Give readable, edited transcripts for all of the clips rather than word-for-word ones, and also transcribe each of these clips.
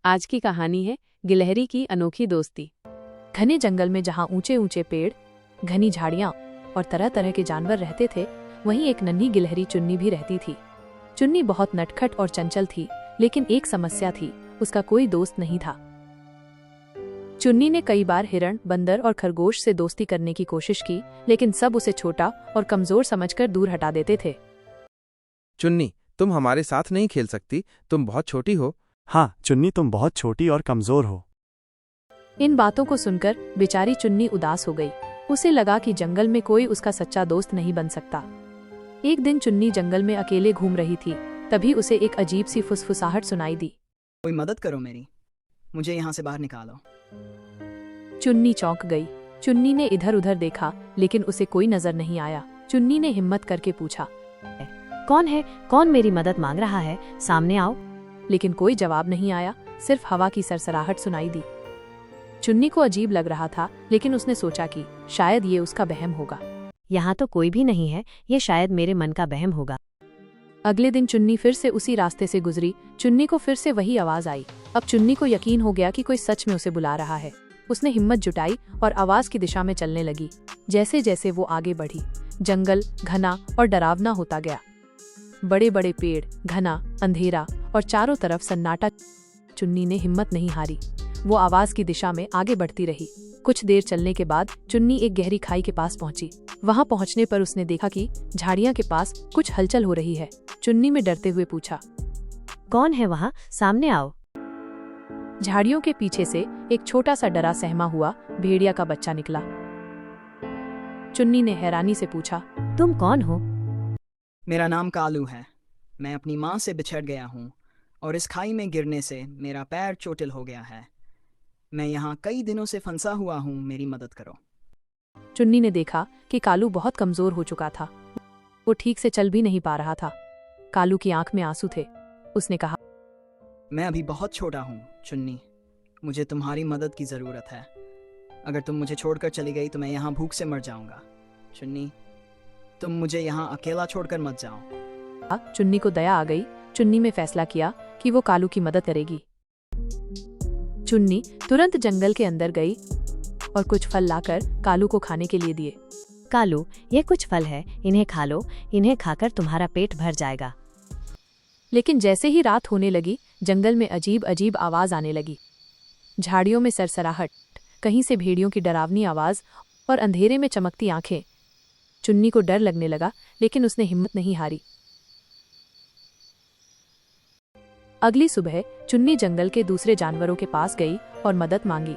आज की कहानी है गिलहरी की अनोखी दोस्ती। घने जंगल में जहाँ ऊंचे ऊंचे पेड़, घनी झाड़ियाँ और तरह तरह के जानवर रहते थे, वहीं एक नन्ही गिलहरी चुन्नी भी रहती थी। चुन्नी बहुत नटखट और चंचल थी, लेकिन एक समस्या थी, उसका कोई दोस्त नहीं था। चुन्नी ने कई बार हिरण, बंदर और खरगोश से दोस्ती करने की कोशिश की, लेकिन सब उसे छोटा और कमजोर समझकर दूर हटा देते थे। चुन्नी, तुम हमारे साथ नहीं खेल सकती, तुम बहुत छोटी हो। हाँ चुन्नी, तुम बहुत छोटी और कमजोर हो। इन बातों को सुनकर बेचारी चुन्नी उदास हो गई। उसे लगा कि जंगल में कोई उसका सच्चा दोस्त नहीं बन सकता। एक दिन चुन्नी जंगल में अकेले घूम रही थी, तभी उसे एक अजीब सी फुसफुसाहट सुनाई दी। कोई मदद करो मेरी, मुझे यहाँ से बाहर निकालो। चुन्नी चौंक गई। चुन्नी ने इधर उधर देखा, लेकिन उसे कोई नजर नहीं आया। चुन्नी ने हिम्मत करके पूछा, कौन है? कौन मेरी मदद मांग रहा है? सामने आओ। लेकिन कोई जवाब नहीं आया, सिर्फ हवा की सरसराहट सुनाई दी। चुन्नी को अजीब लग रहा था, लेकिन उसने सोचा कि शायद ये उसका वहम होगा। यहाँ तो कोई भी नहीं है, ये शायद मेरे मन का वहम होगा। अगले दिन चुन्नी फिर से उसी रास्ते से गुजरी। चुन्नी को फिर से वही आवाज आई। अब चुन्नी को यकीन हो गया कि कोई सच में उसे बुला रहा है। उसने हिम्मत जुटाई और आवाज की दिशा में चलने लगी। जैसे जैसे वो आगे बढ़ी, जंगल घना और डरावना होता गया। बड़े बड़े पेड़, घना अंधेरा और चारों तरफ सन्नाटा। चुन्नी ने हिम्मत नहीं हारी। वो आवाज की दिशा में आगे बढ़ती रही। कुछ देर चलने के बाद चुन्नी एक गहरी खाई के पास पहुंची। वहां पहुंचने पर उसने देखा कि झाड़ियां के पास कुछ हलचल हो रही है। चुन्नी में डरते हुए पूछा, कौन है वहाँ? सामने आओ। झाड़ियों के पीछे से एक छोटा सा डरा सहमा हुआ भेड़िया का बच्चा निकला। चुन्नी ने हैरानी से पूछा, तुम कौन हो? मेरा नाम कालू है। मैं अपनी माँ से बिछड़ गया हूँ और इस खाई में गिरने से मेरा पैर चोटिल हो गया है। मैं यहाँ कई दिनों से फंसा हुआ हूँ, मेरी मदद करो। चुन्नी ने देखा कि कालू बहुत कमजोर हो चुका था। वो ठीक से चल भी नहीं पा रहा था। कालू की आंख में आंसू थे। उसने कहा, मैं अभी बहुत छोटा हूँ चुन्नी, मुझे तुम्हारी मदद की ज़रूरत है। अगर तुम मुझे छोड़कर चली गई तो मैं यहाँ भूख से मर जाऊँगा। चुन्नी, तुम मुझे यहाँ अकेला छोड़कर मत जाओ। चुन्नी को दया आ गई। चुन्नी ने फैसला किया कि वो कालू की मदद करेगी। चुन्नी तुरंत जंगल के अंदर गई और कुछ फल लाकर कालू को खाने के लिए दिए। कालू, ये कुछ फल है, इन्हें खा लो। इन्हें खाकर तुम्हारा पेट भर जाएगा। लेकिन जैसे ही रात होने लगी, जंगल में अजीब अजीब आवाज आने लगी। झाड़ियों में सरसराहट, कहीं से भेड़ियों की डरावनी आवाज और अंधेरे में चमकती आंखें। चुन्नी को डर लगने लगा, लेकिन उसने हिम्मत नहीं हारी। अगली सुबह चुन्नी जंगल के दूसरे जानवरों के पास गई और मदद मांगी।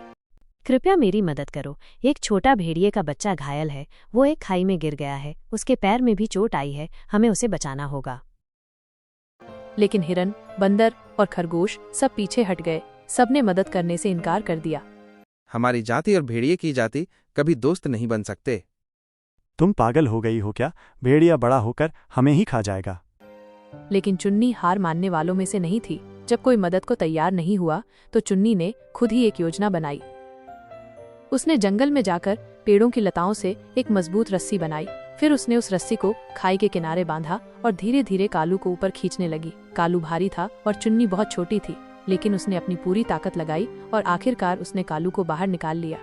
कृपया मेरी मदद करो। एक छोटा भेड़िए का बच्चा घायल है, वो एक खाई में गिर गया है। उसके पैर में भी चोट आई है, हमें उसे बचाना होगा। लेकिन हिरन, बंदर और खरगोश सब पीछे हट गए। सबने मदद करने से इनकार कर दिया। हमारी जाति और भेड़िए की जाति कभी दोस्त नहीं बन सकते। तुम पागल हो गई हो क्या? भेड़िया बड़ा होकर हमें ही खा जाएगा। लेकिन चुन्नी हार मानने वालों में से नहीं थी। जब कोई मदद को तैयार नहीं हुआ, तो चुन्नी ने खुद ही एक योजना बनाई। उसने जंगल में जाकर पेड़ों की लताओं से एक मजबूत रस्सी बनाई। फिर उसने उस रस्सी को खाई के किनारे बांधा और धीरे धीरे कालू को ऊपर खींचने लगी। कालू भारी था और चुन्नी बहुत छोटी थी, लेकिन उसने अपनी पूरी ताकत लगाई और आखिरकार उसने कालू को बाहर निकाल लिया।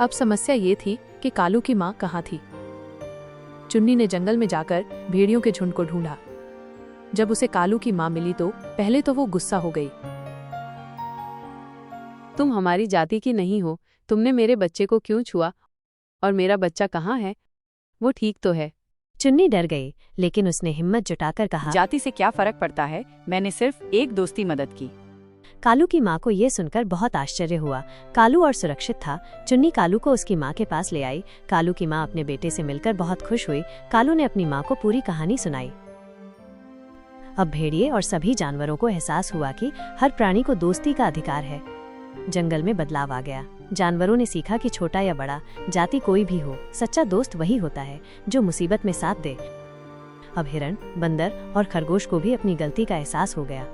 अब समस्या ये थी कि कालू की माँ कहाँ थी। चुन्नी ने जंगल में जाकर भेड़ियों के झुंड को ढूंढा। जब उसे कालू की माँ मिली तो पहले तो वो गुस्सा हो गई। तुम हमारी जाति की नहीं हो, तुमने मेरे बच्चे को क्यों छुआ? और मेरा बच्चा कहाँ है? वो ठीक तो है। चुन्नी डर गई, लेकिन उसने हिम्मत जुटाकर कहा, जाति से क्या फर्क पड़ता है, मैंने सिर्फ एक दोस्ती मदद की। कालू की माँ को ये सुनकर बहुत आश्चर्य हुआ। कालू और सुरक्षित था। चुन्नी कालू को उसकी माँ के पास ले आई। कालू की माँ अपने बेटे से मिलकर बहुत खुश हुई। कालू ने अपनी माँ को पूरी कहानी सुनाई। अब भेड़िए और सभी जानवरों को एहसास हुआ कि हर प्राणी को दोस्ती का अधिकार है। जंगल में बदलाव आ गया। जानवरों ने सीखा कि छोटा या बड़ा, जाति कोई भी हो, सच्चा दोस्त वही होता है जो मुसीबत में साथ दे। अब हिरण, बंदर और खरगोश को भी अपनी गलती का एहसास हो गया।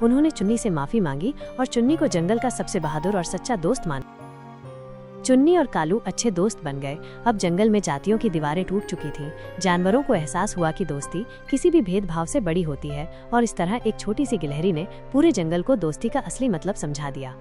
उन्होंने चुन्नी से माफी मांगी और चुन्नी को जंगल का सबसे बहादुर और सच्चा दोस्त माना। चुन्नी और कालू अच्छे दोस्त बन गए। अब जंगल में जातियों की दीवारें टूट चुकी थीं। जानवरों को एहसास हुआ कि दोस्ती किसी भी भेदभाव से बड़ी होती है और इस तरह एक छोटी सी गिलहरी ने पूरे जंगल को दोस्ती का असली मतलब समझा दिया।